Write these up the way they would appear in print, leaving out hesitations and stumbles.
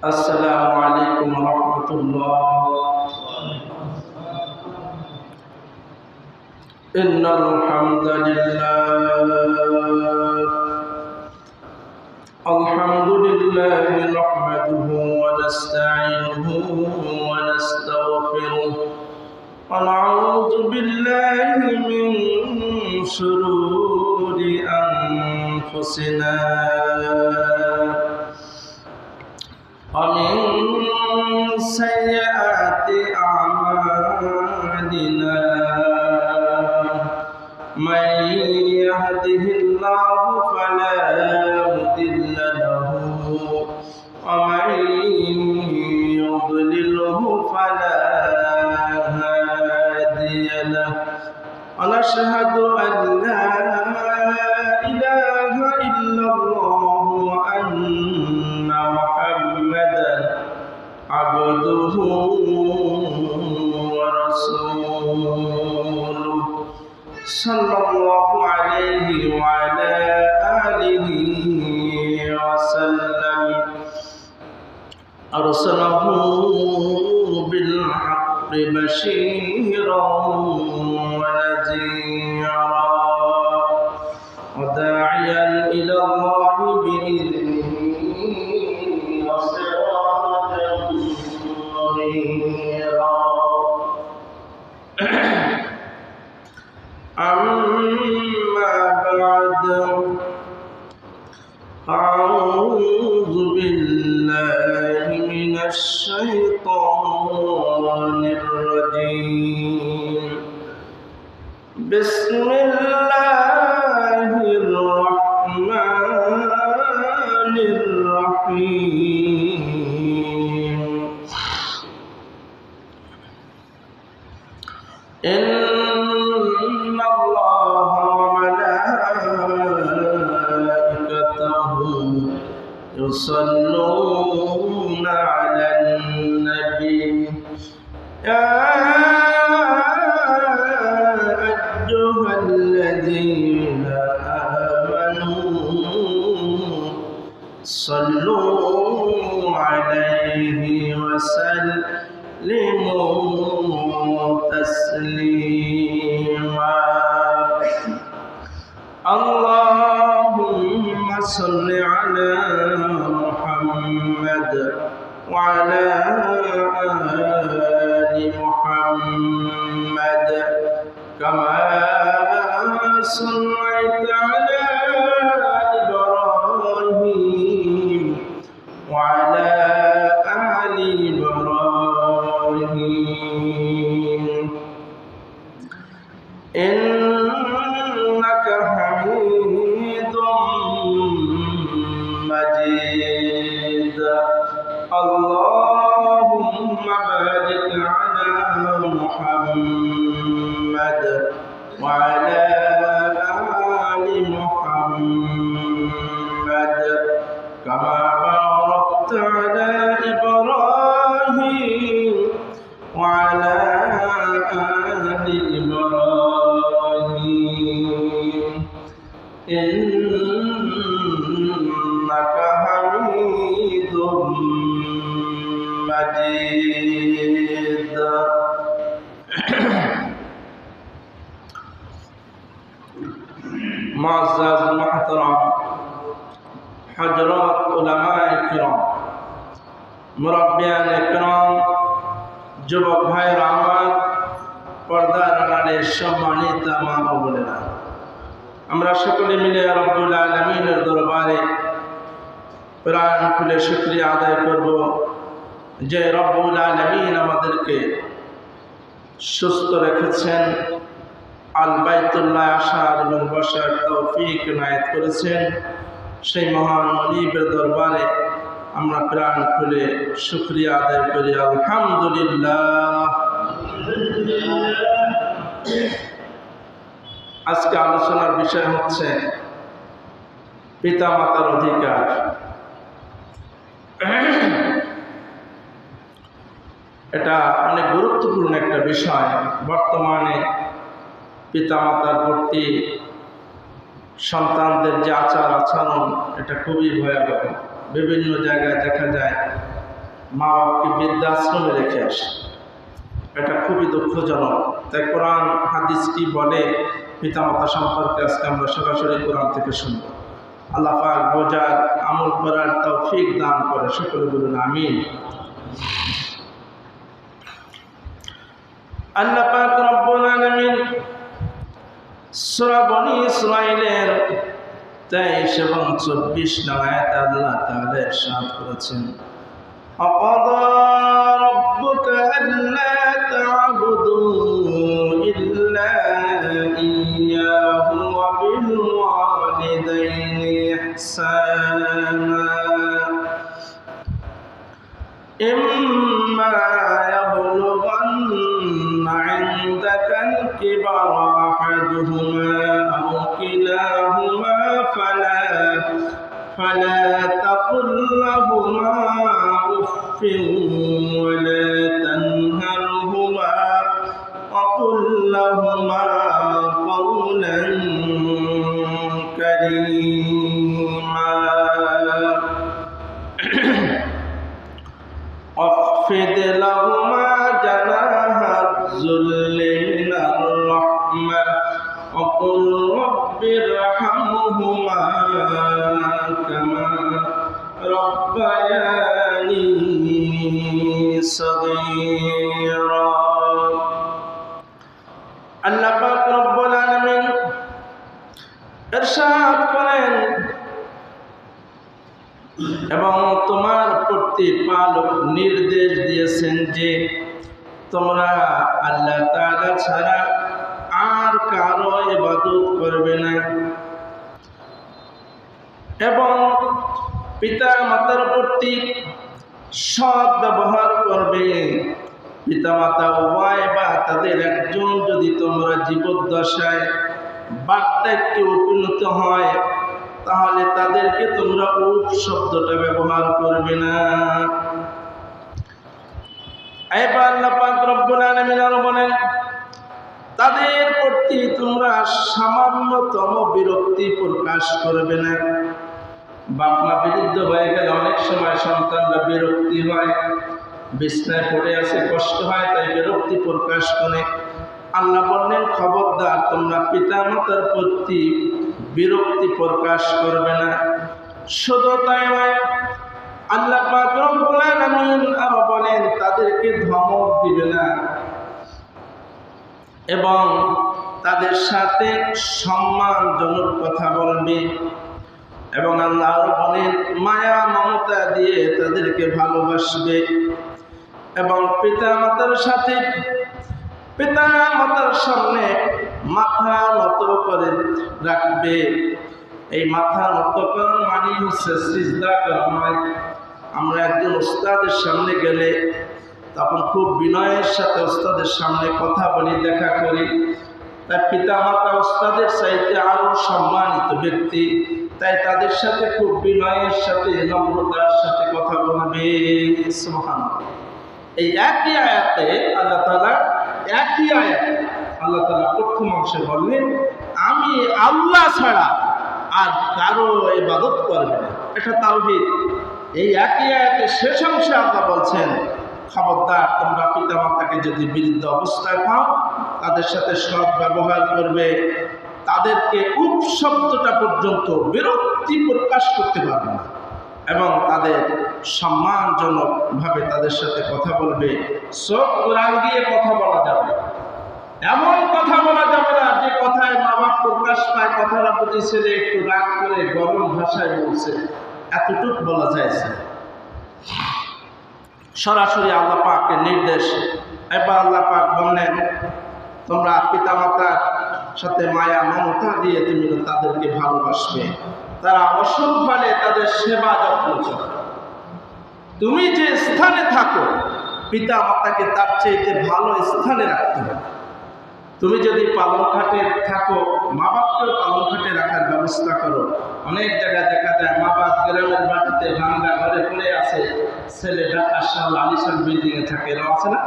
السلام عليكم ورحمة الله. إن الحمد لله نحمده ونستعينه ونستغفره ونعوذ بالله من شرور أنفسنا ومن سيئات أعمالنا من يهده الله فلا مضل له ومن يضلله فلا هادي له ونشهد أن لا إله إلا الله وأن محمدا عبده ورسوله صلى الله عليه وعلى آله وسلم أرسله بالحق بشيرا ونذيرا وداعيا إلى الله بإذنه وسراجا منيرا. أما بعد أعوذ بالله من الشيطان الرجيم. بسم الله الرحمن الرحيم. إن الله وملائكته يصلون على النبي يا أيها الذين آمنوا صلوا عليه وسلموا تسليما. اللهم صل على محمد وعلى آل محمد كما صليت على إبراهيم وعلى آل إبراهيم إنك حميد مجيد. اللهم بارك على محمد وعلى آل محمد كما باركت على إبراهيم وعلى آل إبراهيم إنك حميد مجيد. معزز محترم حضرات উলামায়ে কিরাম, মুরব্বিয়ানে কিরাম, যুবক ভাইরা আমার, পর্দার আড়ালের সম্মানিত মা ও বোনেরা, আমরা সকলে মিলে রব্বুল আলামিনের দরবারে প্রাণ খুলে শুকরিয়া আদায় করব যে রব্বুল আলামিন আমাদেরকে সুস্থ রেখেছেন, আল বাইতুল্লাহ আসার এবং বসার তৌফিক ইনায়েত করেছেন। সেই মহান মালিকের দরবারে আমরা প্রাণ খুলে শুকরিয়া আদায় করি আলহামদুলিল্লাহ। আজকে আলোচনার বিষয় হচ্ছে পিতা মাতার অধিকার। এটা অনেক গুরুত্বপূর্ণ একটা বিষয়। বর্তমানে পিতা মাতার প্রতি সন্তানদের যে আচার আচরণ, এটা খুবই ভয়াবহ। বিভিন্ন জায়গায় দেখা যায় মা বাপকে বৃদ্ধাশ্রমে রেখে আসে, এটা খুবই দুঃখজনক। তাই কোরআন হাদিস কি বলে পিতামাতা সম্পর্কে আজকে আমরা সরাসরি কোরআন থেকে শুনব। আল্লাহ পাক বোঝার আমল করার তৌফিক দান করে, সকলে বলুন আমিন। আল্লাহ পাক রব্বুল আলামিন সূরা বনী ইসরাঈলের 23 এবং 24 নং আয়াতে আল্লাহ তাআলা ইরশাদ করেছেন, وَقَضَى رَبُّكَ أَلَّا تَعْبُدُوا إِلَّا إِيَّاهُ وَبِالْوَالِدَيْنِ إِحْسَانًا إِمَّا يَبْلُغَنَّ عِندَكَ الْكِبَرَ أَحَدُهُمَا أَوْ كِلَاهُمَا فلا تقل لهما أف ولا تنهرهما وقل لهما قولا كريما واخفض لهما جناح الذل من الرحمة وقل رب ارحمهما كما ربياني صغيرا। আল্লাহ পাক রব্বুল আলামিন ইরশাদ করেন, এবং তোমার প্রতিপালক নির্দেশ দিয়েছেন যে তোমরা আল্লাহ তাআলা ছাড়া আর কারো ইবাদত করবে না, এবং পিতা মাতার প্রতি সৎ ব্যবহার করবে। পিতা মাতা উভয় বা তাদের একজন যদি তোমরা জীবদ্দশায় বার্ধক্যে উপনীত হয়, তাহলে তাদেরকে তোমরা উফ শব্দটা ব্যবহার করবে না। এবার আল্লাহ পাক রব্বুল আলামিন আরো বলেন, তাদের প্রতি তোমরা সামান্যতম বিরক্তি প্রকাশ করবে না। বাপ মা বিরুদ্ধ হয়ে গেলে অনেক সময় সন্তানরা বিরক্তি হয়, বিছনায় পড়ে আছে, কষ্ট হয়, তাই বিরক্তি প্রকাশ করে। আল্লাহ বললেন, খবরদার তোমরা পিতা মাতার প্রতি বিরক্তি প্রকাশ করবে না। শুধু তাই নয়, আল্লাহ পাক রব্বুল আলামিন আরো বলেন, তাদেরকে ধমক দিবে না এবং তাদের সাথে সম্মানজনক কথা বলবে। এবং আল্লাহ বলেন, মায়া মমতা দিয়ে তাদেরকে ভালোবাসবে এবং পিতা মাতার সাথে পিতা মাতার সামনে মাথা নত করে রাখবে। এই মাথা নত করার মানে হচ্ছে সিজদা করা নয়। আমরা একজন ওস্তাদের সামনে গেলে তখন খুব বিনয়ের সাথে ওস্তাদের সামনে কথা বলি, দেখা করি। তাই পিতা মাতা ওস্তাদের চাইতে আরো সম্মানিত ব্যক্তি, তাই তাদের সাথে খুব বিনয়ের সাথে নম্রতার সাথে কথা বলবে। সুবহানাল্লাহ। এই একই আয়াতে আল্লাহ তাআলা প্রথম অংশে বললেন, আমি আল্লাহ ছাড়া আর কারো ইবাদত করবে না। এটা তাওহীদ। এই একই আয়াতে শেষ অংশে আল্লাহ বলছেন, খবরদার তোমরা পিতা মাতাকে যদি বিরুদ্ধ অবস্থায় পাও, তাদের সাথে সৎ ব্যবহার করবে, তাদেরকে উপ শব্দটা পর্যন্ত বিরক্তি প্রকাশ করতে পারবে না এবং তাদের সম্মানজনকভাবে তাদের সাথে কথা বলবে। চোখ রাঙিয়ে কথা বলা যাবে, এমন কথা বলা যাবে না যে কথায় মা বাপ প্রকাশ পায়, কথাটা বুঝি ছেলে একটু রাগ করে গরম ভাষায় বলছে, এতটুকু বলা যায়ছে। সরাসরি আল্লাহ পাকের নির্দেশ। এবার আল্লাহ পাক বললেন, তোমরা পিতা মাতার সাথে মায়া মমতা দিয়ে তুমি তাদেরকে ভালোবাসবে, তারা অসুখ হলে তাদের সেবা যত্ন করবে। তুমি যে স্থানে থাকো পিতা মাতাকে তার চাইতে ভালো স্থানে রাখতে হবে। তুমি যদি পালন খাটে থাকো, মা বাপকেও পালন খাটে রাখার ব্যবস্থা করো। অনেক জায়গায় দেখা যায় মা বাপ গ্রামের বাড়িতে ভাঙ্গা ঘরে পড়ে আছে, ছেলে ঢাকা শহর আলিশান বিল্ডিং এ থাকে, এরকম আছে না?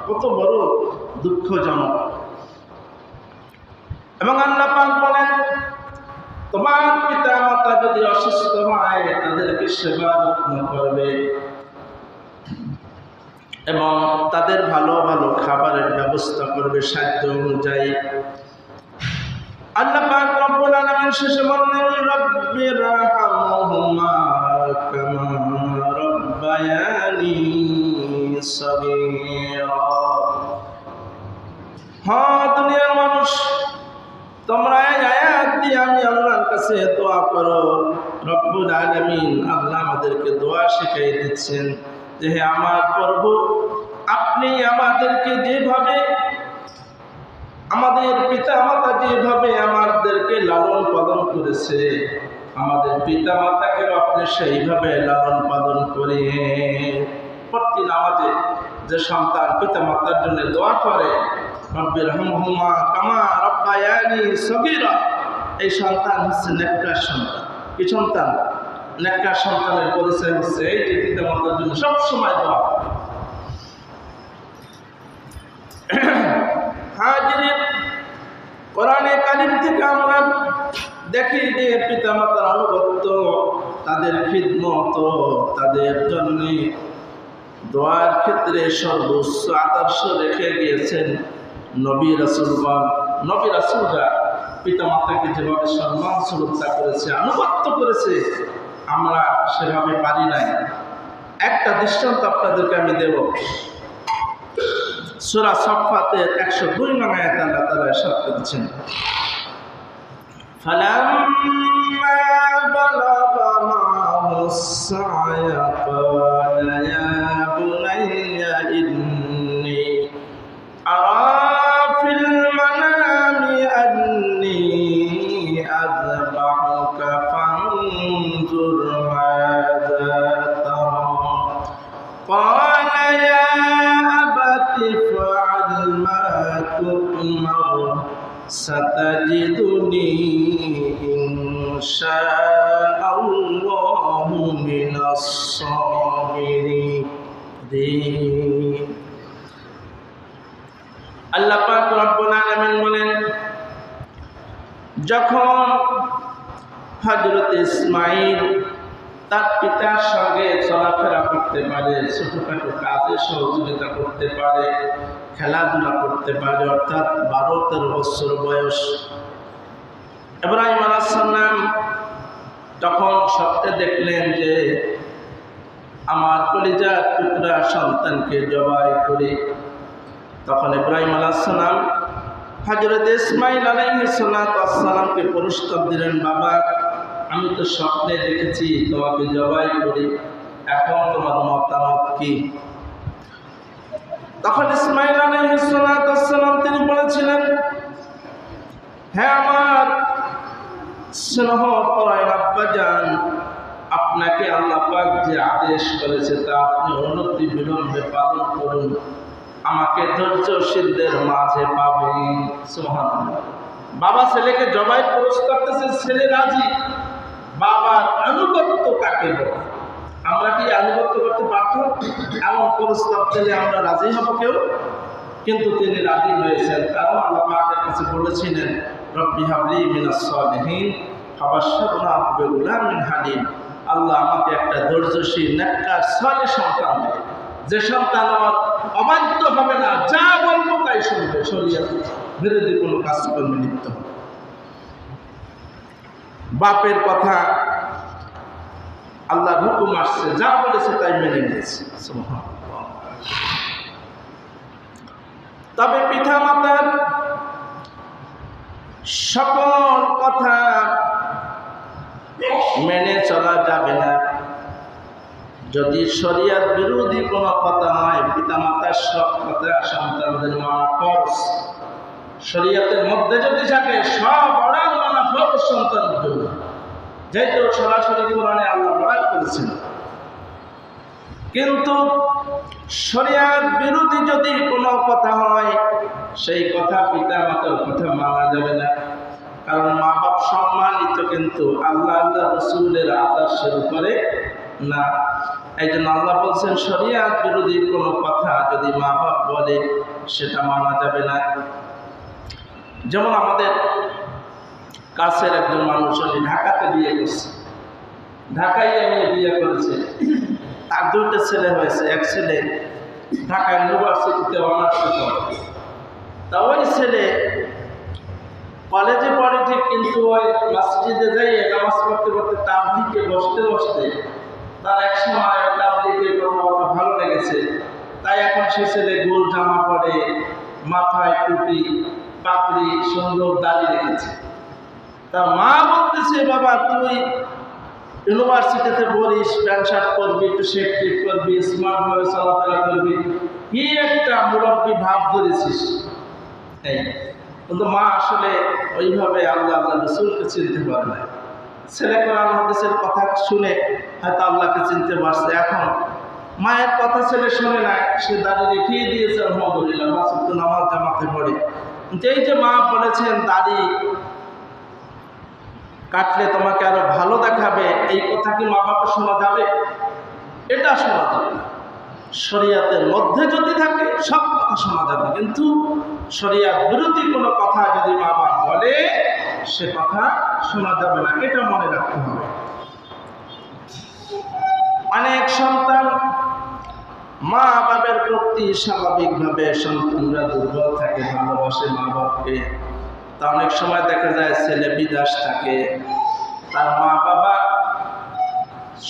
কত বড় দুঃখজনক। এবং আল্লাহ পাক বলেন, তোমার পিতা মাতা যদি অসুস্থ হয় তাদেরকে সেবা যত্ন করবে এবং তাদের ভালো ভালো খাবারের ব্যবস্থা করবে সাধ্য অনুযায়ী। আল্লাহ পাক রব্বুল আলামিন শেষে বললেন, রব্বিরহামহুমা কামা রব্বায়ানি সগীরা। হ্যাঁ দুনিয়ার মানুষ, তোমরা এই আয়াত দিয়ে আমি আল্লাহর কাছে দোয়া করো। রব্বুল আলামিন আল্লাহ আমাদেরকে দোয়া শিখিয়ে দিচ্ছেন যে হে আমার প্রভু, আপনি আমাদেরকে যেভাবে, আমাদের পিতা মাতা যেভাবে আমাদেরকে লালন পালন করেছে, আমাদের পিতা মাতাকে আপনি সেইভাবে লালন পালন করে। প্রতি নামাজে যে সন্তান পিতা মাতার জন্য দোয়া করে, রব্বিরহামহুমা কামা রব্বায়ানি সগীরা, এই সন্তান হচ্ছে নেককার সন্তান। কি সন্তান? নেককার সন্তানের পরিচয় হচ্ছে এই যে পিতা মাতার জন্য সবসময় দোয়া। হাজিরিন, কোরআনে কারিম থেকে আমরা দেখি যে পিতা মাতার আনুগত্য, তাদের খিদমত, তাদের জন্য দোয়ার ক্ষেত্রে সর্বোচ্চ আদর্শ রেখে গিয়েছেন নবী রাসূলগণ। নবী রাসূলরা পিতা মাতাকে যেভাবে সম্মান শ্রদ্ধা করেছে, আনুগত্য করেছে, আমরা সেভাবে পারি নাই। একটা দৃষ্টান্ত আপনাদেরকে আমি দেব। সূরা সাফফাতের 102 নং আয়াতে আল্লাহ তাআলা ইরশাদ করেছেন, ফালাম্মা বালাগা মা'হুস সা'য়া ক্বালা ইয়া বুনাইয়া ইন্নী আরা ফিল মানামি আন্নী আযবাহুকা ফানজুর মাযা তারা ক্বালা ইয়া افعل ما تؤمر ستجدني إن شاء الله من الصابرين। আল্লাহ পাক রব্বুল আলামিন বলেন, যখন হযরত ইসমাঈল তার পিতার সঙ্গে চলাফেরা করতে পারে, ছোটখাটো কাজে সহযোগিতা করতে পারে, খেলাধুলা করতে পারে, অর্থাৎ 12-13 বছর বয়স, ইব্রাহিম আলাইহিস সালাম তখন স্বপ্নে দেখলেন যে আমার কলিজার টুকরা সন্তানকে জবাই করি। তখন ইব্রাহিম আলাইহিস সালাম হযরত ইসমাঈল আলাইহিস সালামকে প্রস্তাব দিলেন, বাবা আমি তো স্বপ্নে দেখেছি তোমাকে জবাই করি, এখন তোমার মতামত কি? তখন ইসমাঈল আলাইহিস সালাম তিনি বলেছিলেন, হ্যাঁ আমার স্নেহপরায়ণ আব্বাজান, আপনাকে আল্লাহ পাক যে আদেশ করেছে তা আপনি অনতি বিলম্বে পালন করুন, আমাকে ধৈর্যশীলদের মাঝে পাবেন। সুবহানাল্লাহ। বাবা ছেলেকে জবাই প্রস্তাব দিয়েছে, ছেলে রাজি। বাবার আনুগত্য কাকে বলে? আমরা কি আনুগত্য করতে পারতাম? এমন প্রস্তাব দিলে আমরা রাজি হব কেউ? কিন্তু তিনি রাজি হয়েছেন, কারণ আল্লাহ পাকের কাছে বলেছিলেন, রব্বি হাবলি মিনাস সালিহিন ফাবাশশারনাহু বিগুলামিন হালিম। আল্লাহ আমাকে একটা ধৈর্যশীল নেককার সালেহ সন্তান দেয়, যে সন্তান আমার অবাধ্য হবে না, যা বলবো তাই শুনবে, শরীয়ত বিরোধী কোনো কাজকর্মে লিপ্ত হবে। বাপের কথা আল্লাহর হুকুম আসছে, যা বলেছে তাই মেনে নিয়েছে। তবে পিতা মাতার সকল কথা মেনে চলা যাবে না। যদি শরীয়ত বিরোধী কোনো কথা হয়, পিতা মাতার সব কথা সন্তানদের মানা ফরজ। শরীয়তের মধ্যে যদি থাকে সব অর্ডার মানা ফরজ সন্তানদের জন্য, যেহেতু সরাসরি কোরআনে আল্লাহ বয়ান করেছেন, কিন্তু শরিয়াত বিরোধী যদি কোনো কথা হয়, সেই কথা পিতা মাতার কথা মানা যাবে না। কারণ মা বাপ সম্মানিত, কিন্তু আল্লাহ রাসূলের আদর্শের উপরে না। এই জন্য আল্লাহ বলছেন শরিয়াত বিরোধী কোনো কথা যদি মা বাপ বলে সেটা মানা যাবে না। যেমন আমাদের কাছের একজন মানুষ, উনি ঢাকাতে বিয়ে করছে, ঢাকায় নিয়ে বিয়ে করেছে। তার দুইটা ছেলে হয়েছে, এক ছেলে ঢাকা ইউনিভার্সিটিতে অনার্স করে, তা ওই ছেলে কলেজে পড়ে ঠিক, কিন্তু ওই মসজিদে যাইয়ে নামাজ পড়তে পড়তে তাবলিগে বসতে বসতে তার এক সময় তাবলিগের কথা ভালো লেগেছে, তাই এখন সে ছেলে গোল জামা পরে, মাথায় টুপি, পাপড়ি, সুন্দর দাড়ি রেখেছে। তা মা বলতেছে, বাবা তুই ইউনিভার্সিটিতে পড়িস, প্যান্ট শার্ট পরবি, একটু সেফটি করবি, স্মার্টভাবে চলাফেরা করবি, কি একটা মুরব্বী ভাব ধরেছিস। এই কিন্তু মা আসলে ওইভাবে আল্লাহ রাসূলকে চিনতে পারে না। ছেলে কোরআন হাদিসের কথা শুনে হয়তো আল্লাহকে চিনতে পারছে। এখন মায়ের কথা ছেলে শুনে না, সে দাড়ি রেখেই দিয়েছে, আলহামদুলিল্লাহ, তো নামাজ জামাতে পড়ে। কিন্তু এই যে মা বলেছেন দাড়ি কাটলে তোমাকে আরো ভালো দেখাবে, এই কথা কি মা বাবা শোনা যাবে? এটা শোনা যাবে না। শরিয়াতের মধ্যে যদি থাকে সব কথা শোনা যাবে, কিন্তু শরিয়াত বিরোধী কোনো কথা যদি মা বাবা বলে সে কথা শোনা যাবে না, এটা মনে রাখতে হবে। অনেক সন্তান মা বাবার প্রতি স্বাভাবিকভাবে সন্তানরা দুর্বল থাকে, ভালোবাসে মা বাবাকে। তা অনেক সময় দেখা যায় ছেলে বিদেশ থাকে, তার মা বাবা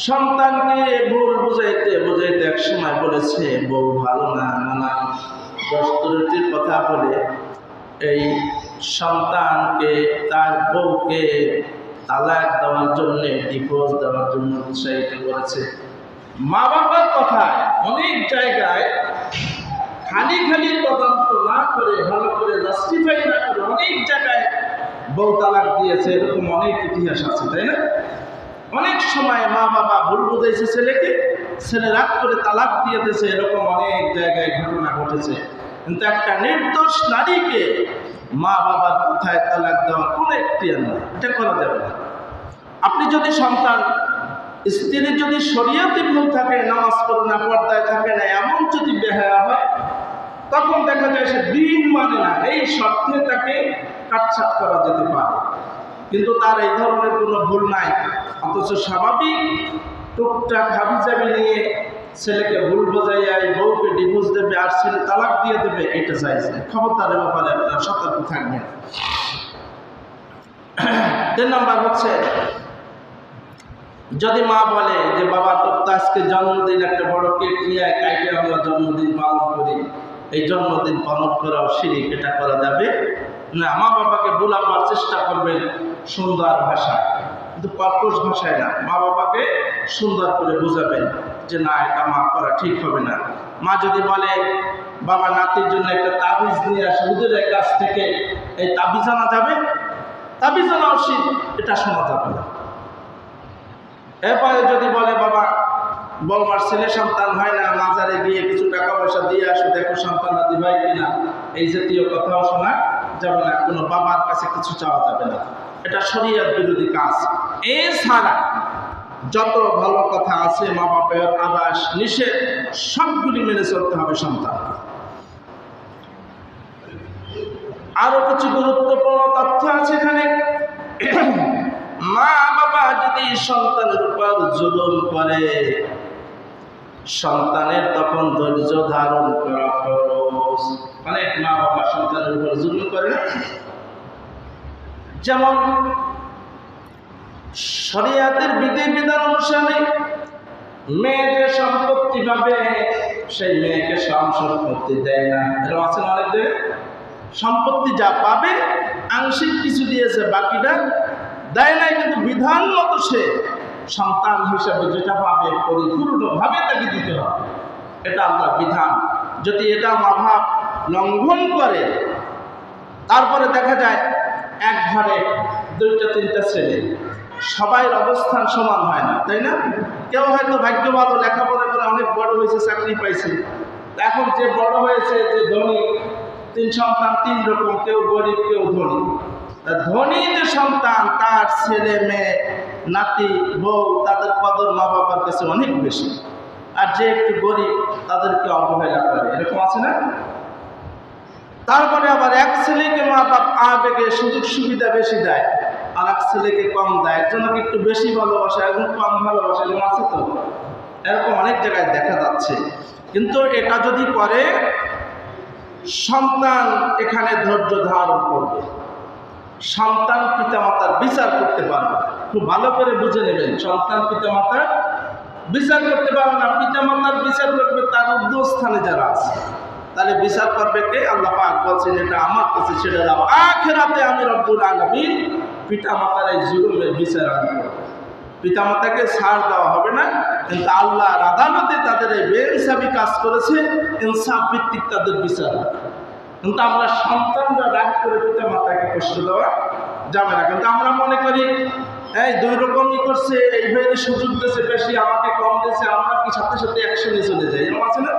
সন্তানকে ভুল বুঝাইতে বুঝাইতে এক সময় বলেছে বউ ভালো না, নানা দস্তরটির কথা বলে এই সন্তানকে তার বউকে তালাক দেওয়ার জন্য, ডিভোর্স দেওয়ার জন্য উৎসাহিত করেছে। মা বাবার কথায় অনেক জায়গায় খালি খালি তদন্ত না করে, ভালো করে জাস্টিফাই না করে অনেক জায়গায় বউ তালাক দিয়েছে, এরকম অনেক ইতিহাস আছে, তাই না? অনেক সময় মা বাবা ভুল বুঝাইছে ছেলেকে, ছেলে রাগ করে তালাক দিয়ে দিয়েছে, এরকম অনেক জায়গায় ঘটনা ঘটেছে। কিন্তু একটা নির্দোষ নারীকে মা বাবার কথায় তালাক দেওয়ার কোনো এখতিয়ার নেই, এটা করা যাবে না। আপনি যদি সন্তান, স্ত্রী যদি শরিয়তে ভুল থাকে, নামাজ পড়ে না, পর্দায় থাকে না, এমন যদি বেহায়া হয়, তখন দেখা যায় সে দিন মানে না, এই শর্তে তাকে কাটছাট করা যেতে পারে। কিন্তু তার এই ধরনের কোনো ভুল নাই, অথচ স্বাভাবিক টুকটাক হাবিজাবি নিয়ে ছেলেকে ভুল বোঝাইয়া এই বউকে ডিভোর্স দেবে আর ছেলে তালাক দিয়ে দেবে, এটা চাইছে। খবরদারের ব্যাপারে আপনারা সতর্ক থাকবেন। 3 নম্বর হচ্ছে, যদি মা বলে যে বাবা তোর তো আজকে জন্মদিন, একটা বড় কেক নিয়ে কাইটে আমরা জন্মদিন পালন করি, এই জন্মদিন পালন করাও শিরিক, এটা করা যাবে না। মা বাবাকে বোলাবার চেষ্টা করবেন সুন্দর ভাষা, কিন্তু কর্কশ ভাষায় না। মা বাবাকে সুন্দর করে বোঝাবেন যে না, এটা মা করা ঠিক হবে না। মা যদি বলে বাবা নাতির জন্য একটা তাবিজ নিয়ে আসে হুজুরের কাছ থেকে, এই তাবিজ আনা যাবে, তাবিজ আনা উচিত, এটা শোনা যাবে না। এরপরে যদি বলে বাবা বলমার ছেলে সন্তান হয় না, মাজারে গিয়ে কিছু টাকা পয়সা দিয়ে আসো, দেখো সন্তান আদি ভাই কিনা, এই জাতীয় কথাও শোনা যাবে না। কোনো বাবার কাছে কিছু চাওয়া যাবে না, এটা শরিয়ত বিরোধী কাজ। এছাড়া যত ভালো কথা আছে, মা বাবার আদেশ নিষেধ সবগুলি মেনে চলতে হবে সন্তানকে। আরো কিছু গুরুত্বপূর্ণ তথ্য আছে এখানে। মা বাবা যদি সন্তানের উপর জুলুম করে, সন্তানের তখন ধৈর্য ধারণ করা ফরজ। অনেক মা বাবা সন্তানের উপর জুলুম করে না। যেমন শরিয়াতের বিধিবিধান অনুসারে মেয়ে যে সম্পত্তি পাবে, সেই মেয়েকে সব সম্পত্তি দেয় না। এরকম আছে না অনেক জায়গায়, সম্পত্তি যা পাবে আংশিক কিছু দিয়েছে, বাকিটা দেয় নাই, কিন্তু বিধান মতো সে সন্তান হিসেবে যেটা পাবে পরিপূর্ণভাবে তাকে দিতে হবে, এটা আল্লাহর বিধান। যদি এটা অভাব লঙ্ঘন করে, তারপরে দেখা যায় এক ঘরে 2-3টা ছেলে, সবাই অবস্থান সমান হয় না, তাই না? কেউ হয়তো ভাগ্য ভালো, লেখাপড়া করে অনেক বড় হয়েছে, চাকরি পাইছে। এখন যে বড় হয়েছে, যে ধনী, 3 সন্তান 3 রকম, কেউ গরিব কেউ ধনী। ধনী যে সন্তান, তার ছেলে মেয়ে নাতি বউ তাদের কদর মা বাবার কাছে অনেক বেশি, আর যে একটু গরিব তাদেরকে অবহেলা করে, এরকম আছে না? তারপরে আবার এক ছেলেকে মা বাপ আবেগে সুযোগ সুবিধা বেশি দেয়, আর এক ছেলেকে কম দেয়, একজনকে একটু বেশি ভালোবাসে, একজন কম ভালোবাসে, এরকম আছে তো? এরকম অনেক জায়গায় দেখা যাচ্ছে। কিন্তু এটা যদি করে, সন্তান এখানে ধৈর্য ধারণ করবে, সন্তান পিতামাতার বিচার করতে পারবে। খুব ভালো করে বুঝে নেবেন, সন্তান পিতামাতার বিচার করতে পারবে না, পিতামাতার বিচার করবে তার ঊর্ধ্বস্থানে যারা আছে। তাহলে বিচার করবে কে? আল্লাহ পাক বলছেন, এটা আমার কাছে ছেড়ে দাও, আখিরাতে আমি রব্বুল আলামিন পিতামাতার এই জুলুমের বিচার আমি করব। পিতামাতাকে ছাড় দেওয়া হবে না, কিন্তু আল্লাহর আদালতে তাদের এই বেইনসাফি কাজ করেছে, ইনসাফ ভিত্তিক তাদের বিচার হবে। কিন্তু আমরা সন্তানরা রাগ করে পিতামাতাকে কষ্ট দেওয়া যাবে না। কিন্তু আমরা মনে করি এই 2 রকমই করছে, এইভাবে সুযোগ দিয়েছে বেশি, আমাকে কম দিয়েছে, আমরা কি সাথে সাথে অ্যাকশনে চলে যাই, এরকম আছে না?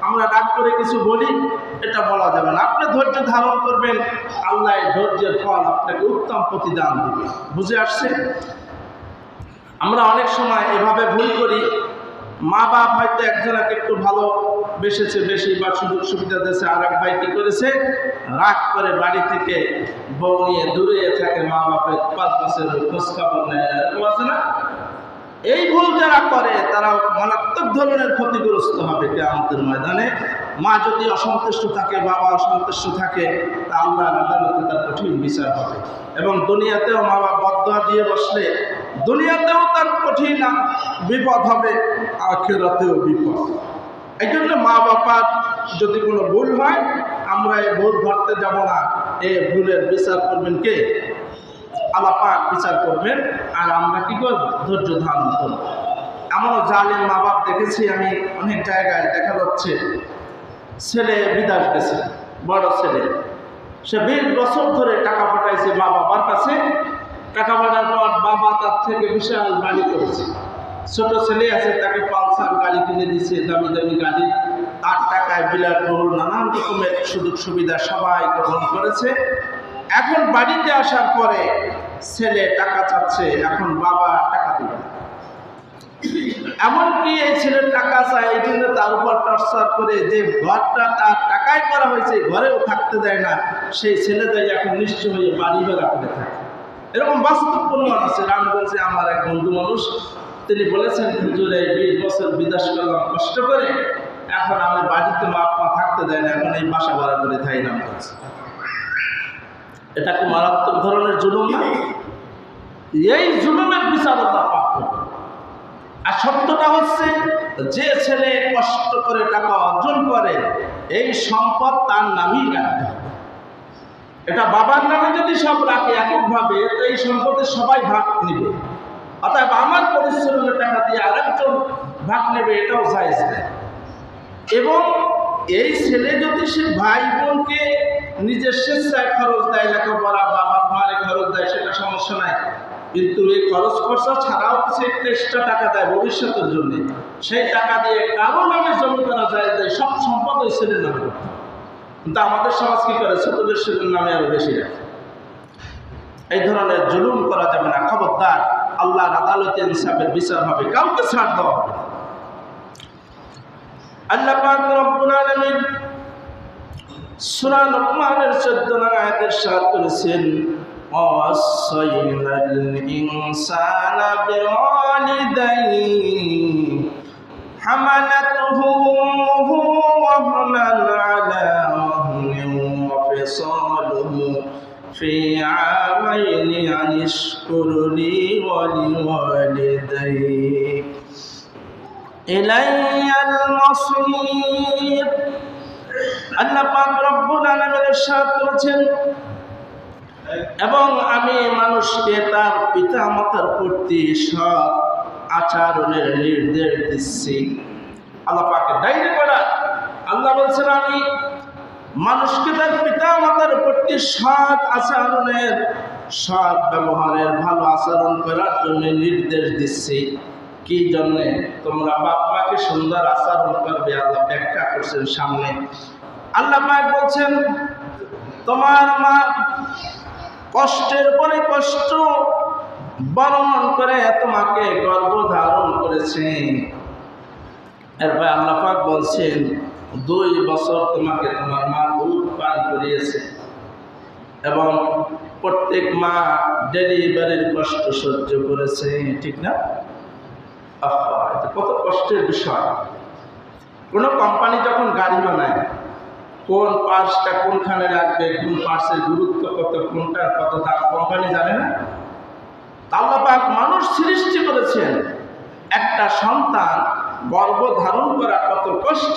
আমরা রাগ করে কিছু বলি, এটা বলা যাবে না। আপনি ধৈর্য ধারণ করবেন, আল্লাহ এই ধৈর্যের ফল আপনাকে উত্তম প্রতিদান দেবে। বুঝে আসছে? আমরা অনেক সময় এভাবে ভুল করি, মা বাপ হয়তো একজনকে একটু ভালো বেসেছে বেশি বা সুযোগ সুবিধা দিয়েছে, আর এক ভাই কি করেছে, রাগ করে বাড়ি থেকে বউ নিয়ে দূরে থাকে, মা বাপের 5 বছরের খোঁজ খবর নেয়, এরকম আছে না? এই ভুল যারা করে তারা মারাত্মক ধরনের ক্ষতিগ্রস্ত হবে কিয়ামতের ময়দানে। মা যদি অসন্তুষ্ট থাকে, বাবা অসন্তুষ্ট থাকে, তা আল্লাহর আদালতে তার কঠিন বিচার হবে। এবং দুনিয়াতেও মা বাবা বদদোয়া দিয়ে বসলে দুনিয়াতেও তার কঠিন বিপদ হবে, আখিরাতেও বিপদ। এই জন্য মা বাবার যদি কোনো ভুল হয়, আমরা এই ভুল ধরতে যাব না। এই ভুলের বিচার করবেন কে? আল্লাহ পাক বিচার করবেন, আর আমরা কি করব? ধৈর্য ধারণ করব। এমনও জালিম মা বাপ দেখেছি আমি অনেক জায়গায়, দেখা যাচ্ছে ছেলে বিদেশ গেছে, বড় ছেলে, সে 20 বছর ধরে টাকা পাঠাইছে মা বাবার কাছে। টাকা পাঠার পর বাবা তার থেকে বিশাল বাড়ি করেছে। ছোট ছেলে আছে, তাকে পালসার গাড়ি কিনে দিচ্ছে, দামি দামি গাড়ি, তার টাকায় বিলাসবহুল নানান রকমের সুযোগ সুবিধা সবাই গ্রহণ করেছে। এখন বাড়িতে আসার পরে ছেলে টাকা চাচ্ছে, এখন বাবা টাকা দিবে না। এমনকি এই ছেলের টাকা চায়, এই জন্য তার উপর টর্চার করে, যে ঘরটা তার টাকায় করা হয়েছে ঘরেও থাকতে দেয় না। সেই ছেলে যাই এখন নিশ্চয় হয়ে বাড়ি ভাড়া করে থাকে। এরকম বাস্তব প্রমাণ আছে। রামগঞ্জে আমার এক বন্ধু মানুষ, তিনি বলেছেন, হুজুর এই 20 বছর বিদেশ করলাম কষ্ট করে, এখন আমি বাড়িতে মা থাকতে দেয় না, এখন এই বাসা ভাড়া করে থাই রামগঞ্জ। এটা কি মারাত্মক ধরনের জুলুম না? এই জুলুমের বিচার আল্লাহ পাক করবেন। আর সত্যটা হচ্ছে, যে ছেলে কষ্ট করে টাকা অর্জন করে, এই সম্পদ তার নামেই রাখতে হবে। এটা বাবার নামে যদি সব রাখে এককভাবে, তো এই সম্পদের সবাই ভাগ নেবে। অর্থাৎ আমার পরিশ্রমের টাকা দিয়ে আরেকজন ভাগ নেবে, এটাও জায়েজ নেই। এবং এই ছেলে যদি সে ভাই বোনকে নিজের স্বেচ্ছায় খরচ দেয়, লেখাপড়া বা বাপ মারে খরচ দেয়, সেটা সমস্যা নাই। কিন্তু এই খরচ খরচা ছাড়াও কিছু একটা এক্সট্রা টাকা দেয় ভবিষ্যতের জন্য, সেই টাকা দিয়ে কারো নামে জমি করা যায়, সব সম্পদ ওই ছেলের নামে করতে হবে। কিন্তু আমাদের সমাজ কি করে, ছোটদের ছেলের নামে আরো বেশি রাখে। এই ধরনের জুলুম করা যাবে না, খবরদার। আল্লাহর আদালতে ইনসাফের বিচার হবে, কাউকে ছাড় দেওয়া হবে না। আল্লাহ পাক রব্বুল আলামিন সূরা লুকমানের 14 নং আয়াতে ইরশাদ করেছেন, ওয়াসাইনাল ইনসানা বিওয়ালিদাইহি হামালাতুহু উম্মুহু ওয়াহনান আলা ওয়াহনিন ওয়া ফিসালুহু ফি আমাইনি আনিশকুরলি ওয়া লিওয়ালিদাইক ইলাইয়াল মাসীর। আল্লাহ পাক রব্বুল আলামিন ইরশাদ করেছেন, এবং আমি মানুষকে তার পিতা মাতার প্রতি সৎ আচরণের নির্দেশ দিচ্ছি। আল্লাহ পাকের ডাইরেক্ট বলা, আল্লাহ বলছেন আমি মানুষকে তার পিতা মাতার প্রতি সৎ আচরণের, সৎ ব্যবহারের, ভালো আচরণ করার জন্য নির্দেশ দিচ্ছি। কি জন্যে? তোমরা বাপ মা বাবাকে সুন্দর আচরণ করবে। আল্লাহ ব্যাখ্যা করছেন সামনে। আল্লাহ পাক বলছেন তোমার মা কষ্টের পরে কষ্ট বরণ করে তোমাকে গর্ভধারণ করেছে। এরপর আল্লাহ পাক বলছেন 2 বছর তোমাকে তোমার মা দুধ পান করিয়েছে এবং প্রত্যেক মা ডেলিভারির কষ্ট সহ্য করেছে, ঠিক না? এটা কত কষ্টের বিষয়। কোনো কোম্পানি যখন গাড়ি বানায়, কোন পার্টসটা কোনখানে লাগবে, কোন পার্টসের গুরুত্ব কত, কোনটার কত দাম কোম্পানি জানে না। আল্লাহ পাক মানুষ সৃষ্টি করেছেন, একটা সন্তান গর্ভধারণ করা কত কষ্ট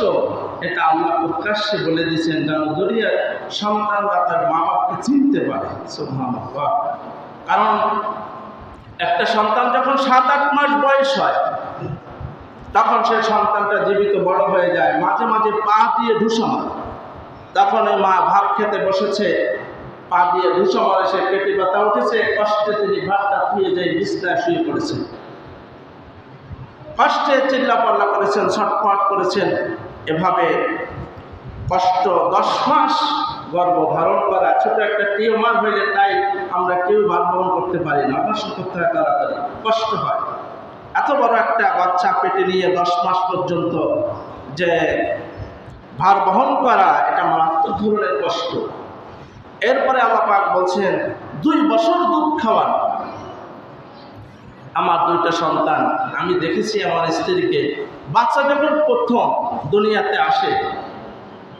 এটা আল্লাহ প্রকাশ্যে বলে দিয়েছেন, যেন দুনিয়ার সন্তানরা তার মা বাপকে চিনতে পারে। সুবহানাল্লাহ। কারণ একটা সন্তান যখন 7-8 মাস বয়স হয় তখন সেই সন্তানটা জীবিত বড় হয়ে যায়, মাঝে মাঝে পা দিয়ে ঢুসা মারে। তখন ওই মা ভাত খেতে বসেছে, পা দিয়ে ঢুসা মারে, সে পেটে ব্যথা উঠেছে, কষ্টে তিনি ভাতটা ধুয়ে যায় বিছানায় শুয়ে পড়েছেন, কষ্টে চিল্লাপাল্লা করেছেন, ছটফট করেছেন। এভাবে কষ্ট 10 মাস গর্ভধারণ করা। ছোট একটা টিউমার হইলে তাই আমরা কেউ ভাত বহন করতে পারি না, অপারেশন করতে হয় তাড়াতাড়ি, কষ্ট হয়। এত বড় একটা বাচ্চা পেটে নিয়ে 10 মাস পর্যন্ত যে ভার বহন করা, এটা মারাত্মক ধরনের কষ্ট। এরপরে আল্লাহ পাক বলছেন 2 বছর দুধ খাওয়ান। আমার 2টা সন্তান, আমি দেখেছি আমার স্ত্রীকে, বাচ্চা যখন প্রথম দুনিয়াতে আসে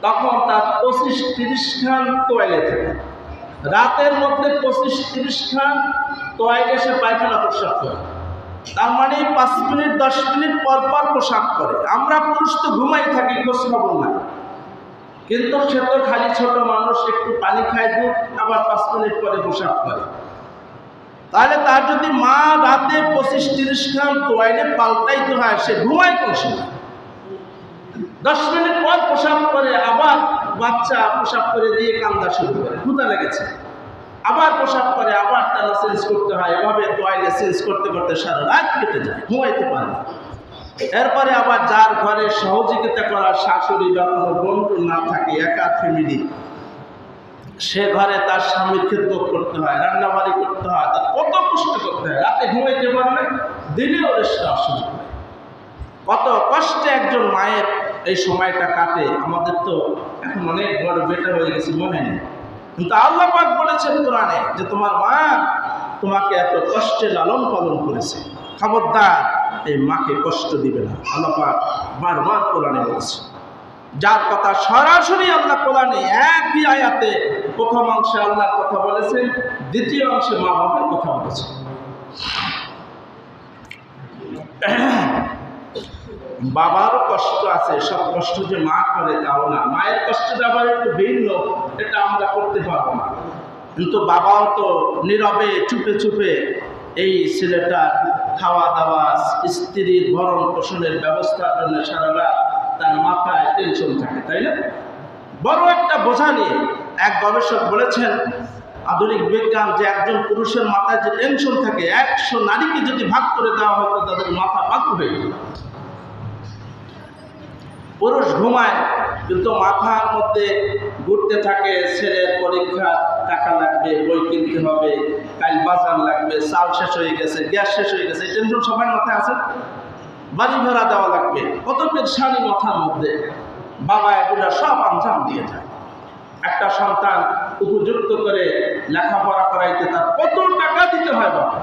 তখন তার 25-30 খান টয়লেট থাকে। রাতের মধ্যে 25-30 খান টয়লেটে সে পায়খানা প্রসাব করে। তার মানে 5 মিনিট 10 মিনিট পর পর পোশাক করে। আমরা পুরুষ তো ঘুমাই থাকি, খোঁজ খবর নাই, কিন্তু সে তো খালি ছোট মানুষ, একটু পানি খায়, দুধ, আবার 5 মিনিট পরে পোশাক করে। তাহলে তার যদি মা রাতে 25-30 খান টয়লেট পাল্টাইতে হয়, সে ঘুমায় কোন সময়? 10 মিনিট পর পোশাক করে, আবার বাচ্চা পোশাক করে দিয়ে কান্দা শুরু করে, ক্ষুধা লেগেছে, আবার পোশাক করে, আবার টানা চেঞ্জ করতে হয়। এভাবে টয়লেট চেঞ্জ করতে করতে সারা রাত কেটে যায়, ঘুমাইতে পারে না। এরপরে আবার যার ঘরে সহযোগিতা করার শাশুড়ি বা কোনো বন্ধু না থাকে, একা ফ্যামিলি, সে ঘরে তার স্বামীর খেদমত করতে হয়, রান্নাবাড়ি করতে হয়, তার কত কষ্ট করতে হয়। রাতে ঘুমাইতে পারে না, দিনেও রেস্ট অসুবিধা হয়। কত কষ্টে একজন মায়ের এই সময়টা কাটে। আমাদের তো এখন অনেক বড় বেটা হয়ে গেছে, মনে নেই, কিন্তু আল্লাহ পাক বলেছেন কোরআনে যে তোমার মা তোমাকে এত কষ্টে লালন পালন করেছে, খবরদার এই মাকে কষ্ট দিবে না। আল্লাহ পাক বারবার কোরআনে বলেছে, যার কথা সরাসরি আল্লাহ কোরআনে একই আয়াতে প্রথম অংশে আল্লাহর কথা বলেছেন, দ্বিতীয় অংশে মা বাবার কথা বলেছেন। বাবারও কষ্ট আছে, সব কষ্ট যে মা করে তাও না। মায়ের কষ্টটা আবার একটু ভিন্ন, এটা আমরা করতে পারবো না, কিন্তু বাবাও তো নীরবে চুপে চুপে এই ছেলেটার খাওয়া দাওয়া, স্ত্রীর ভরণ পোষণের ব্যবস্থার জন্য সারা রাত তার মাথায় টেনশন থাকে, তাই না? বড় একটা বোঝা নিয়ে। এক গবেষক বলেছেন, আধুনিক বিজ্ঞান, যে একজন পুরুষের মাথায় যে টেনশন থাকে 100 নারীকে যদি ভাগ করে দেওয়া হতো তাদের মাথা পাকু হয়ে যেত। পুরুষ ঘুমায় কিন্তু মাথার মধ্যে ঘুরতে থাকে, ছেলের পরীক্ষা, টাকা লাগবে, বই কিনতে হবে, কাল বাজার লাগবে, চাল শেষ হয়ে গেছে, গ্যাস শেষ হয়ে গেছে, টেনশন সবার মাথায় আছে। বাড়ি ভাড়া দেওয়া লাগবে, কত পেরেশানি মাথার মধ্যে। বাবা এগুলো সব আঞ্জাম দিয়ে যায়। একটা সন্তান উপযুক্ত করে লেখাপড়া করাইতে তার কত টাকা দিতে হয় বাবা,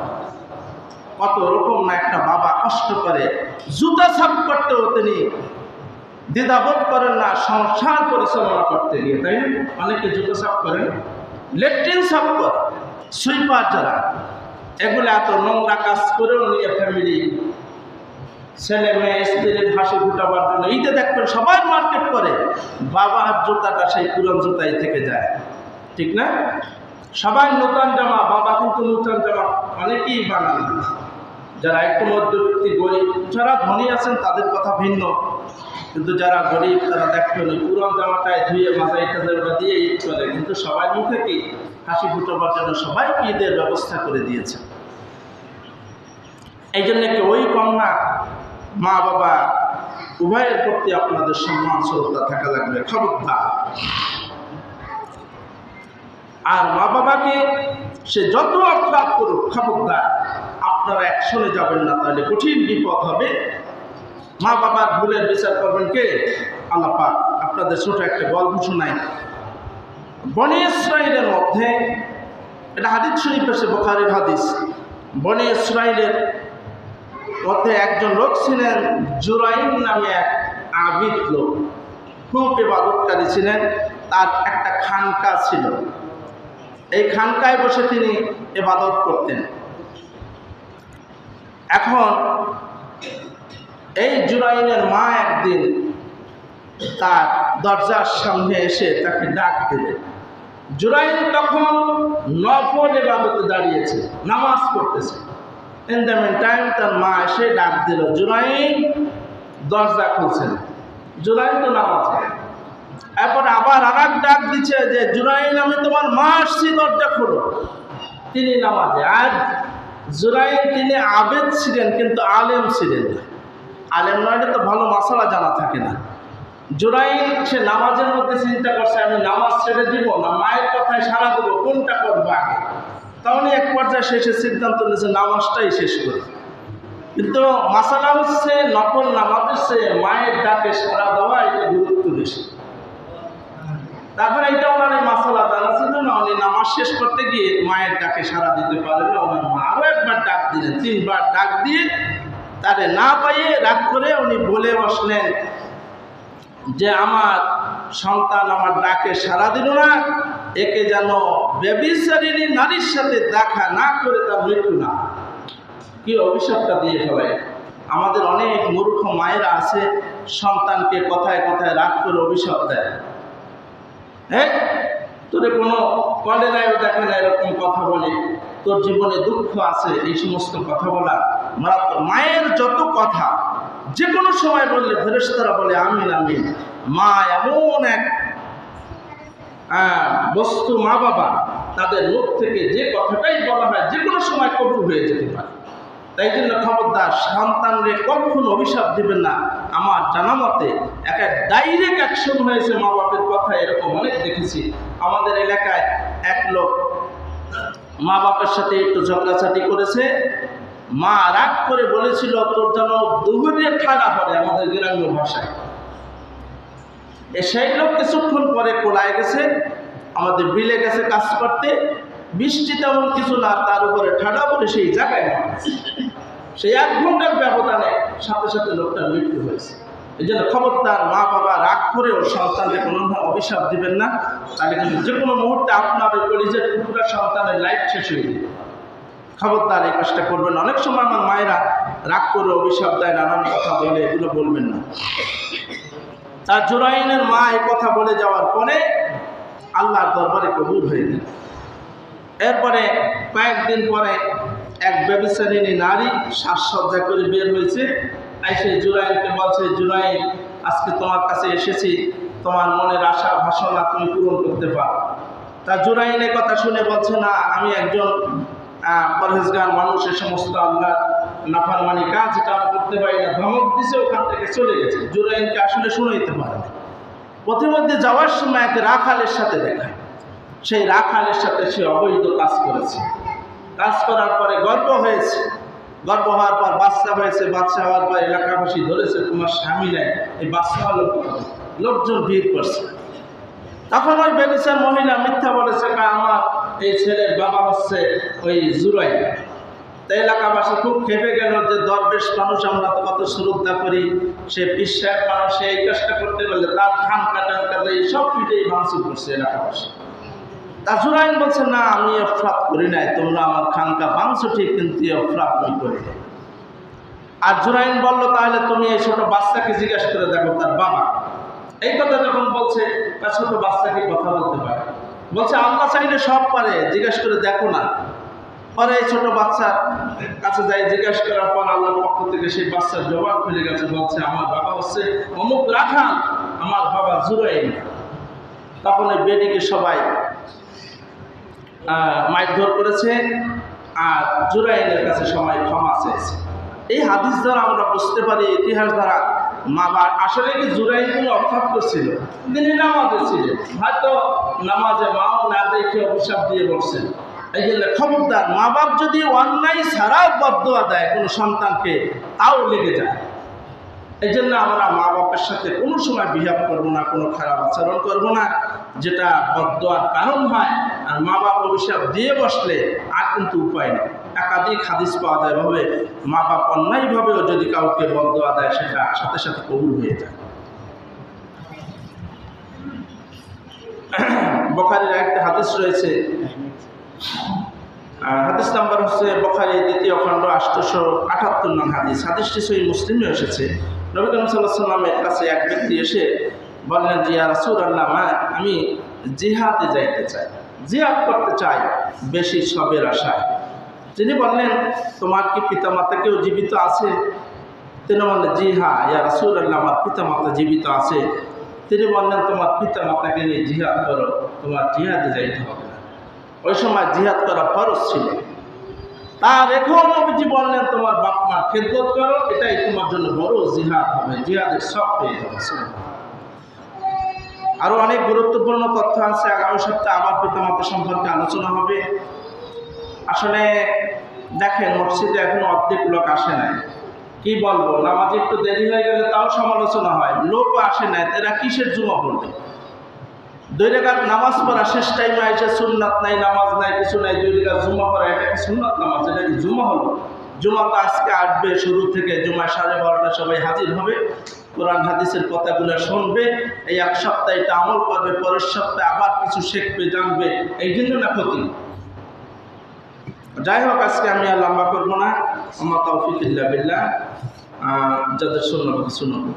কত রকম না। একটা বাবা কষ্ট করে, জুতা সাফ করতেও তিনি দ্বিধাবোধ করেন না সংসার পরিচালনা করতে গিয়ে, তাই না? অনেকে জুতো সাফ করেন, লেট্রিন সাফ করে, সুইপার যারা, এগুলো এত নোংরা কাজ করেও নিয়ে ফ্যামিলি, ছেলে মেয়ে, স্ত্রীর হাসি ফুটাবার জন্য ঈদে দেখবেন সবাই মার্কেট করে, বাবার জুতাটা সেই পুরনো জুতাই থেকে যায়, ঠিক না? সবাই নতুন জামা, বাবা কিন্তু নতুন জামা অনেকেই বানান। যারা একটু মধ্যবিত্ত গরিব, যারা ধনী আছেন তাদের কথা ভিন্ন, কিন্তু যারা গরিব তারা দেখবেন ওই পুরনো জামাটায় ধুয়ে মাথায় ওটা দিয়ে ঈদ চলে, কিন্তু সবাই মুখে কি হাসি ফুটাবার জন্য সবাই ঈদের ব্যবস্থা করে দিয়েছে। এই জন্য কি ওই কন্যা মা বাবা উভয়ের প্রতি আপনাদের সম্মান শ্রদ্ধা থাকা লাগবে, খবরদার। আর মা বাবাকে সে যত অপরাধ করুক, খবরদার আপনারা অ্যাকশনে যাবেন না, তাহলে কঠিন বিপদ হবে। মা বাবার ভুলের বিচার করবেন কে? আল্লাহ পাক। আপনাদের ছোট একটা গল্প শোনাই। বনী ইসরাইলের মধ্যে, এটা হাদিস শরীফ আছে, বুখারীর হাদিস। বনী ইসরাইলের মধ্যে একজন লোক ছিলেন জুরাইম নামে, এক আবিদ লোক, খুব ইবাদতকারী ছিলেন। তার একটা খানকা ছিল, এই খানকায় বসে তিনি ইবাদত করতেন। এখন এই জুরাইমের মা একদিন তার দরজার সামনে এসে তাকে ডাক দিলেন। জুরাইম তখন নফল ইবাদতে দাঁড়িয়েছে, নামাজ পড়তেছে। ইন দ্য মিন টাইম তার মা এসে ডাক দিল, জুরাইম। দরজা খুলছেন, জুরাইম তো নামাজে। এরপর আবার আর এক ডাক দিচ্ছে যে, জুরাইম আমি তোমার মা আসছি, দরজা খোলো। তিনি নামাজে। আর জুরাইম তিনি আবেদ ছিলেন, কিন্তু আলেম ছিলেন না। আলেম নয় তো ভালো মাসালা জানা থাকে না। জুরাইম সে নামাজের মধ্যে চিন্তা করছে, আমি নামাজ ছেড়ে দিব না মায়ের কথায় সাড়া দেবো, কোনটা করবো আগে। তাহলে এক পর্যায়ে শেষে সিদ্ধান্ত নিয়েছে নামাজটাই শেষ করে। কিন্তু মাসালা হচ্ছে নকল নামাজের চেয়ে মায়ের ডাকে সাড়া দেওয়া এটা গুরুত্ব বেশি। তারপরে এটা ওনার এই মাসালা জানা ছিল না, উনি নামাজ শেষ করতে গিয়ে মায়ের ডাকে সাড়া দিতে পারেন না। ওনার মা আরও একবার ডাক দিলেন, 3 বার ডাক দিয়ে তারে না পাইয়ে রাগ করে উনি বলে বসলেন যে, আমার সন্তান আমার ডাকে সাড়া দিল না, একে যেন ব্যভিচারিণী নারীর সাথে দেখা না করে তার মৃত্যু না। কি অভিশাপটা দিয়ে ফেলে। আমাদের অনেক মূর্খ মায়েরা আছে, সন্তানকে কথায় কথায় রাগ করে অভিশাপ দেয়। হ্যাঁ, তোরে কোনো কলে নাই, দেখে না, এরকম কথা বলে, তোর জীবনে দুঃখ আছে, এই সমস্ত কথা বলা মারাত্মক। মায়ের যত কথা যে কোনো সময় বললে ফেরেশতারা বলে আমিন আমিন। মা এমন এক বস্তু, মা বাবা তাদের মুখ থেকে যে কথাটাই বলা হয় যে কোনো সময় কবুল হয়ে যেতে পারে। তাই জন্য খবরদার, সন্তানরে কখনো অভিশাপ দিবেন না। আমার জানা মতে একটা ডাইরেক্ট অ্যাকশন হয়েছে মা বাপের কথা, এরকম অনেক দেখেছি। আমাদের এলাকায় এক লোক মা বাপের সাথে একটু ঝগড়াঝাটি করেছে। মা রাগ করে বলেছিল, তোর যেন দুহুরে ঠাড়া পড়ে, আমাদের গ্রাম্য ভাষায়। সেই লোক কিছুক্ষণ পরে কোলায় গেছে, আমাদের বিলে গেছে কাজ করতে। বৃষ্টি তেমন কিছু না, তার উপরে ঠাডা পড়ে সেই জায়গায় মারছে। সেই 1 ঘন্টার ব্যবধানে সাথে সাথে লোকটার মৃত্যু হয়েছে। এই জন্য খবরদার, মা বাবা রাগ করেও সন্তানকে কোনো অভিশাপ দিবেন না, তাহলে কিন্তু যে কোনো মুহূর্তে আপনার ওই কলিজের টুকরা সন্তানের লাইফ শেষ হয়ে যাবে। খবরদার এই কাজটা করবেন। অনেক সময় আমার মায়েরা রাগ করে অভিশাপ দেয়, নানান কথা বলে, এগুলো বলবেন না। তার জুরাইনের মা এই কথা বলে যাওয়ার পরে আল্লাহর দরবারে কবুল হয়ে গেল। এরপরে কয়েকদিন পরে এক ব্যভিচারিণী নারী সাজসজ্জা করে বের হয়েছে, এসে জুরাইনকে বলছে, জুরাইন আজকে তোমার কাছে এসেছি, তোমার মনের আশা বাসনা তুমি পূরণ করতে পারো। তা জুরাইনের কথা শুনে বলছে, না, আমি একজন পরহেজগার মানুষ, এ সমস্ত আল্লাহ নাফরমানি কাজ এটা আমি করতে পারি না। ধমক দিছে, ওখান থেকে চলে গেছে। জুরাইনকে আসলে শুনাইতে পারে না। পথিমধ্যে যাওয়ার সময় এক রাখালের সাথে দেখা, সেই রাখালের সাথে সে অবৈধ কাজ করেছে। কাজ করার পরে গর্ব হয়েছে, গর্ব হওয়ার পর বাচ্চা হয়েছে। বাচ্চা হওয়ার পর এলাকাবাসী ধরেছে, তোমার স্বামী নাই, এই বাচ্চা হলো। লোকজন ভিড় করছে। তখন ওই ব্যভিচার মহিলা মিথ্যা বলেছে, আমার এই ছেলের বাবা হচ্ছে ওই জুরাইন। তো এলাকাবাসী খুব খেপে গেল যে, দরবেশ মানুষ, আমরা তো কত শ্রদ্ধা করি, সে বিশ্বাস মানুষ, সে এই কাজটা করতে পারলে তার খান কাটান কাটে সব পিঠেই ভাঙচুর করছে এলাকাবাসী। তা জুরাইন বলছে, না, আমি অপরাধ করি নাই, তোমরা আমার খানকা ভাঙছো ঠিক, কিন্তু অপরাধ আমি করি নাই। আর জুরাইন বলল, তাহলে তুমি এই ছোট বাচ্চাকে জিজ্ঞাসা করে দেখো তার বাবা। এই কথা যখন বলছে, তার ছোট বাচ্চাকে কথা বলতে পারে। বলছে, আল্লাহ চাইলে সব পারে, জিজ্ঞাসা করে দেখো না। পরে এই ছোট বাচ্চার কাছে যাই, জিজ্ঞাসা করার পর আল্লাহর পক্ষ থেকে সেই বাচ্চার জবাব খুলে গেছে। বলছে, আমার বাবা হচ্ছে অমুক রাখাল, আমার বাবা জুরাইন। তখন ওই বেডিকে সবাই মারধর করেছে, আর জুরাইনের কাছে সবাই ক্ষমা চেয়েছে। এই হাদিস দ্বারা আমরা বুঝতে পারি, ইতিহাস দ্বারা মা বাবা আসলে কি জুরাইর কোনো অর্থাৎ করছিল? তিনি নামাজে ছিলেন, হয়তো নামাজে মাও না দেখে অভিশাপ দিয়ে বলছেন। এই জন্য খবরদার, মা বাপ যদি অন্যায় ছাড়াও বদদোয়া দেয় কোনো সন্তানকে, তাও লেগে যায়। এই জন্য আমরা মা বাপের সাথে কোনো সময় বিহেভ করবো না, কোনো খারাপ আচরণ করবো না, যেটা বদদোয়ার কারণ হয়। আর মা বাপ অভিশাপ দিয়ে বসলে আর কিন্তু উপায় নেই। একাধিক হাদিস পাওয়া যায় ভাবে মা বাপ অন্যায়ভাবেও যদি কাউকে বদদোয়া দেয়, সেটা সাথে সাথে কবুল হয়ে যায়। বুখারীর একটা হাদিস রয়েছে, হাদিস নাম্বার হচ্ছে বুখারী 2য় খণ্ড 878 নং হাদিস। হাদিসটি সহিহ মুসলিমে এসেছে। নবী করিম সাল্লাল্লাহু আলাইহি ওয়াসাল্লামের কাছে এক ব্যক্তি এসে বললেন যে, ইয়া রাসূলুল্লাহ, আমি জিহাদে যাইতে চাই, জিহাদ করতে চাই বেশি সবের আশায়। তিনি বললেন, তোমার কি পিতামাতা কেউ জীবিত আছে? তিনি বললেন, জি হ্যাঁ ইয়া রাসূলুল্লাহ, আমার পিতামাতা জীবিত আছে। তিনি বললেন, তোমার পিতামাতাকে নিয়ে জিহাদ করো, তোমার জিহাদে যাইতে হবে না। ওই সময় জিহাদ করা ফরজ ছিল। তার এখন নবীজি বললেন, তোমার বাপ মার খেদমত করো, এটাই তোমার জন্য বড় জিহাদ হবে, জিহাদের সব পেয়ে যাবে। আরো অনেক গুরুত্বপূর্ণ তথ্য আছে। আগামী সপ্তাহে আমার পিতামাতা সম্পর্কে আলোচনা হবে। আসলে দেখেন, মসজিদে এখনো অর্ধেক লোক আসে নাই। কি বলবো, নামাজে একটু দেরি হয়ে গেলে তাও সমালোচনা হয়, লোকও আসে নাই, এরা কিসের জুমা পড়বে? 2 রাকাত নামাজ পড়া, শেষ টাইমে এসে সুন্নাত নাই, নামাজ নাই, কিছু নাই, 2 রাকাত জুমা পড়া, এটা কি সুন্নাত নামাজ? এটা কি জুমা হলো? জুমা তো আজকে আসবে, শুরু থেকে জুমায় 12:30 সবাই হাজির হবে, কোরআন হাদিসের কথাগুলো শুনবে, এই এক সপ্তাহে এটা আমল করবে, পরের সপ্তাহে আবার কিছু শিখবে, জানবে, এই জন্য না ক্ষতি। যাই হোক, আজকে আমি আর লম্বা করবো না। আমার তাওফিক ইল্লা বিল্লাহ। যাদের শুনবো শুনবো।